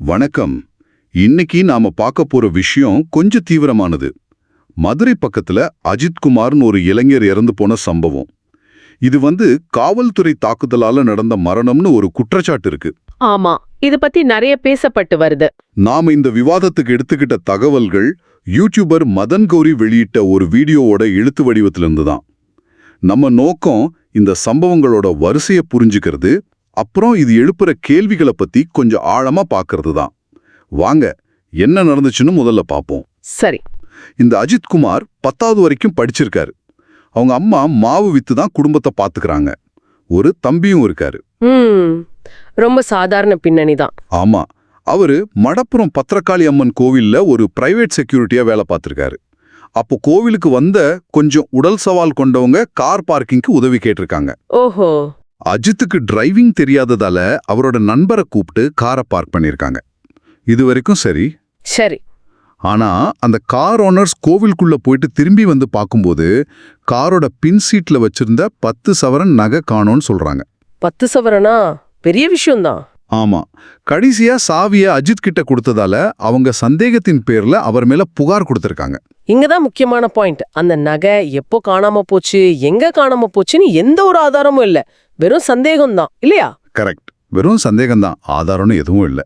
வணக்கம். இன்னைக்கு நாம பார்க்க போற விஷயம் கொஞ்சம் தீவிரமானது. மதுரை பக்கத்துல அஜித்குமார்னு ஒரு இளைஞர் இறந்து போன சம்பவம். இது காவல்துறை தாக்குதலால நடந்த மரணம்னு ஒரு குற்றச்சாட்டு இருக்கு. ஆமா, இது பத்தி நிறைய பேசப்பட்டு வருது. நாம இந்த விவாதத்துக்கு எடுத்துக்கிட்ட தகவல்கள் யூடியூபர் மதன் கௌரி வெளியிட்ட ஒரு வீடியோவோட எழுத்து வடிவத்திலிருந்து தான். நம்ம நோக்கம் இந்த சம்பவங்களோட வரிசையை புரிஞ்சுக்கிறது, அப்புறம் இது எழுப்புற கேள்விகளை பத்தி கொஞ்சம் ஆழமா பார்க்கறது தான். வாங்க, என்ன நடந்துச்சுன்னு முதல்ல பார்ப்போம். சரி. இந்த அஜித்குமார் 10வது வரைக்கும் படிச்சிருக்காரு. அவங்க அம்மா மாவு வித்து தான் குடும்பத்தை பாத்துக்கிறாங்க. ஒரு தம்பியும் இருக்காரு. ரொம்ப சாதாரண பின்னணி தான். ஆமா, அவரு மடப்புறம் பத்திரகாளி அம்மன் கோவில்ல ஒரு பிரைவேட் செக்யூரிட்டியா வேலை பார்த்திருக்காரு. அப்போ கோவிலுக்கு வந்த கொஞ்சம் உடல் சவால் கொண்டவங்க கார் பார்க்கிங்க்கு உதவி கேட்டிருக்காங்க. ஓஹோ. அஜித்துக்கு டிரைவிங் தெரியாததால அவரோட நண்பரை கூப்பிட்டு காரை பார்க் பண்ணிருக்காங்க. இது வரைக்கும் சரி. சரி. ஆனா அந்த கார் ஓனர்ஸ் கோவிலுக்குள்ள போயிட்டு திரும்பி பார்க்கும்போது காரோட பின் சீட்ல வச்சிருந்த 10 சவரன் நகை காணோன்னு சொல்றாங்க. 10 சவரனா பெரிய விஷயம்தான். ஆமா, கடைசியா சாவிய அஜித் கிட்ட கொடுத்ததால அவங்க சந்தேகத்தின் பேர்ல அவர் மேல புகார் கொடுத்திருக்காங்க. இங்கதான் முக்கியமான பாயிண்ட். அந்த நகை எப்போ காணாம போச்சு, எங்க காணாம போச்சுன்னு எந்த ஒரு ஆதாரமும் இல்ல. வெறும் சந்தேகம் தான், இல்லையா? கரெக்ட், வெறும் சந்தேகம் தான், ஆதாரம்னு எதுவும் இல்ல.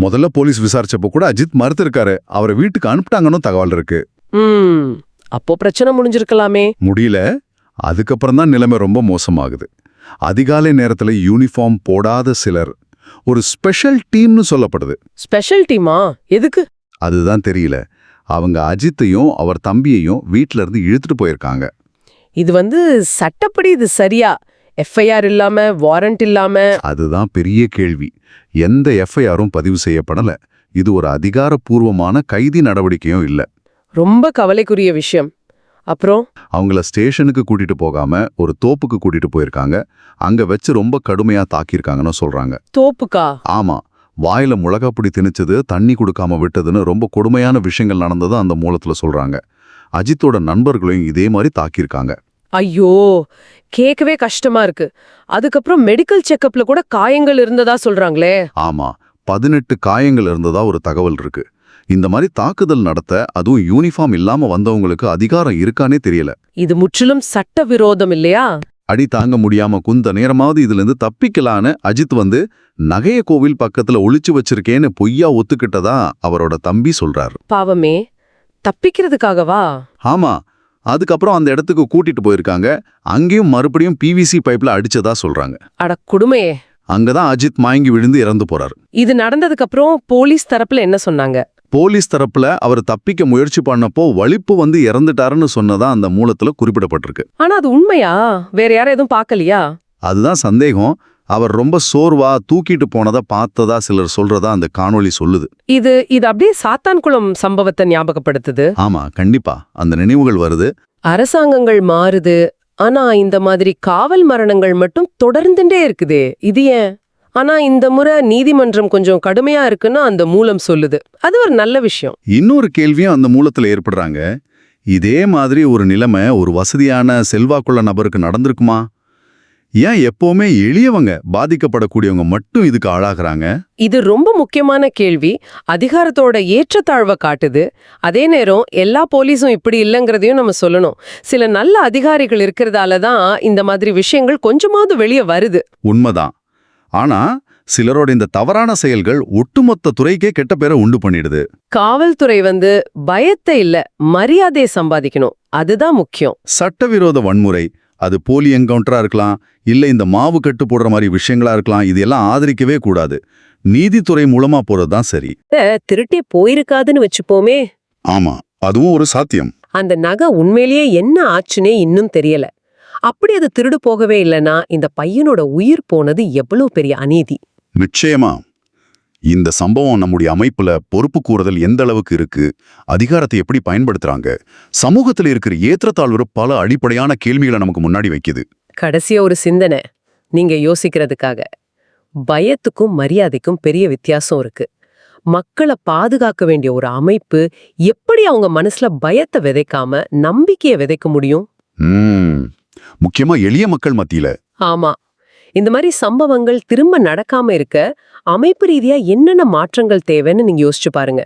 முதல்ல போலீஸ் விசாரிச்சப்போ கூட அஜித் மறுத்திருக்காரு. அவரை வீட்டுக்கு அனுப்பிட்டாங்கன்னு தகவல் இருக்கு. அப்போ பிரச்சனை முடிஞ்சிருக்கலாமே. முடியல. அதுக்கப்புறம் தான் நிலைமை ரொம்ப மோசமாகுது. அதிகாலை நேரத்துல யூனிஃபார்ம் போடாத சிலர், ஒரு ஸ்பெஷல் டீம்னு சொல்லப்படுது. ஸ்பெஷல் டீமா? எதுக்கு? அதுதான் தெரியல. அவங்க அஜித்தையும் அவர் தம்பியையும் வீட்ல இருந்து இழுத்துட்டு போயிருக்காங்க. இது சட்டப்படி இது சரியா? எஃப்ஐஆர் இல்லாம, வாரண்ட் இல்லாம? அதுதான் பெரிய கேள்வி. எந்த எஃப்ஐஆரும் பதிவு செய்யப்படல. இது ஒரு அதிகாரப்பூர்வமான கைதி நடவடிக்கையும் இல்ல. ரொம்ப கவலைக்குரிய விஷயம். அப்புறம் அவங்கள ஸ்டேஷனுக்கு கூட்டிட்டு போகாம ஒரு தோப்புக்கு கூட்டிட்டு போயிருக்காங்க. அங்க வச்சு ரொம்ப கடுமையா தாக்கியிருக்காங்கன்னு சொல்றாங்க. தோப்புக்கா? ஆமா, வாயில மிளகாப்பொடி திணிச்சது, தண்ணி கொடுக்காம விட்டதுன்னு ரொம்ப கொடுமையான விஷயங்கள் நடந்தது அந்த மூலத்துல சொல்றாங்க. அஜித்தோட நண்பர்களையும் இதே மாதிரி தாக்கியிருக்காங்க. ஐயோ, கேட்கவே கஷ்டமா இருக்கு. அதுக்கப்புறம் மெடிக்கல் செக்கப்ல கூட காயங்கள் இருந்ததா சொல்றாங்களே. ஆமா, 18 காயங்கள் இருந்ததா ஒரு தகவல் இருக்கு. இந்த மாதிரி தாக்குதல் நடத்த, அதுவும் யூனிஃபார்ம் இல்லாம வந்தவங்களுக்கு அதிகாரம் இருக்கானே தெரியல. இது முற்றிலும் சட்ட விரோதம் இல்லையா? அடி தாங்க முடியாம குந்த நேரமாவது இதுல இருந்து தப்பிக்கலான்னு அஜித் நகைய கோவில் பக்கத்துல ஒளிச்சு வச்சிருக்கேன்னு பொய்யா ஒத்துக்கிட்டதா அவரோட தம்பி சொல்றாரு. பாவமே, தப்பிக்கிறதுக்காகவா? ஆமா, அதுக்கப்புறம் அந்த இடத்துக்கு கூட்டிட்டு போயிருக்காங்க. அங்கேயும் மறுபடியும் பிவிசி பைப்ல அடிச்சதா சொல்றாங்க. அட கொடுமையே. அங்கதான் அஜித் மயங்கி விழுந்து இறந்து போறாரு. இது நடந்ததுக்கு அப்புறம் போலீஸ் தரப்புல என்ன சொன்னாங்க? போலீஸ் தரப்புல அவர் தப்பிக்க முயற்சி பண்ணப்போ வலிப்பு இறந்துட்டாருன்னு சொன்னதா அந்த மூலத்துல குறிப்பிடப்பட்டிருக்கு. ஆனா அது உண்மையா? வேற யாரும் எதுவும் பார்க்கலையா? அதுதான் சந்தேகம். அவர் ரொம்ப சோர்வா தூக்கிட்டு போனதை பார்த்ததா சிலர் சொல்றதா அந்த காணொளி சொல்லுது. இது அப்படியே சாத்தான்குளம் சம்பவத்தை ஞாபகப்படுத்துது. ஆமா, கண்டிப்பா அந்த நினைவுகள் வருது. அரசாங்கங்கள் மாறுது, ஆனா இந்த மாதிரி காவல் மரணங்கள் மட்டும் தொடர்ந்துட்டே இருக்குதே, இது ஏன்? ஆனா இந்த முறை நீதிமன்றம் கொஞ்சம் கடுமையா இருக்குன்னு அந்த மூலம் சொல்லுது. அது ஒரு நல்ல விஷயம். இன்னொரு கேள்வியும் அந்த மூலத்துல ஏற்படுறாங்க. இதே மாதிரி ஒரு நிலைமை ஒரு வசதியான செல்வாக்குள்ள நபருக்கு நடந்திருக்குமா? ஏன் எப்பவுமே எளியவங்க, பாதிக்கப்படக்கூடியவங்க மட்டும் இதுக்கு ஆளாகிறாங்க? இது ரொம்ப முக்கியமான கேள்வி. அதிகாரத்தோட ஏற்றத்தாழ்வை காட்டுது. அதே நேரம் எல்லா போலீஸும் இப்படி இல்லைங்கிறதையும் நம்ம சொல்லணும். சில நல்ல அதிகாரிகள் இருக்கிறதால தான் இந்த மாதிரி விஷயங்கள் கொஞ்சமாவது வெளியே வருது. உண்மைதான். ஆனா சிலரோட இந்த தவறான செயல்கள் ஒட்டுமொத்த துறைக்கே கெட்ட பேரை உண்டு பண்ணிடுது. காவல்துறை பயத்தை இல்ல, மரியாதையை சம்பாதிக்கணும். அதுதான் முக்கியம். சட்டவிரோத வன்முறை, அது போலி என்கவுண்டரா இருக்கலாம், இல்ல இந்த மாவு கட்டு போடுற மாதிரி விஷயங்களா இருக்கலாம், இதெல்லாம் ஆதரிக்கவே கூடாது. நீதித்துறை மூலமா போறதுதான் சரி. திருட்டே போயிருக்காதுன்னு வச்சுப்போமே. ஆமா, அதுவும் ஒரு சாத்தியம். அந்த நகை உண்மையிலேயே என்ன ஆச்சுன்னே இன்னும் தெரியல. அப்படி அது திருடு போகவே இல்லைன்னா இந்த பையனோட உயிர் போனது எவ்வளவு பெரிய அநீதி. நிச்சயமா. இந்த சம்பவம் நம்முடைய அமைப்புல பொறுப்பு கூறுதல் எந்த அளவுக்கு இருக்கு, அதிகாரத்தை எப்படி பயன்படுத்துறாங்க, சமூகத்துல இருக்கிற ஏற்றத்தாழ்வு பல அடிப்படையான கேள்விகளை நமக்கு முன்னாடி வைக்குது. கடைசியா ஒரு சிந்தனை நீங்க யோசிக்கிறதுக்காக. பயத்துக்கும் மரியாதைக்கும் பெரிய வித்தியாசம் இருக்கு. மக்களை பாதுகாக்க வேண்டிய ஒரு அமைப்பு எப்படி அவங்க மனசுல பயத்தை விதைக்காம நம்பிக்கையை விதைக்க முடியும்? முக்கியமா எளிய மக்கள் மத்தியில. ஆமா, இந்த மாதிரி சம்பவங்கள் திரும்ப நடக்காம இருக்க அமைப்பு ரீதியா என்னென்ன மாற்றங்கள் தேவைன்னு நீங்க யோசிச்சு பாருங்க.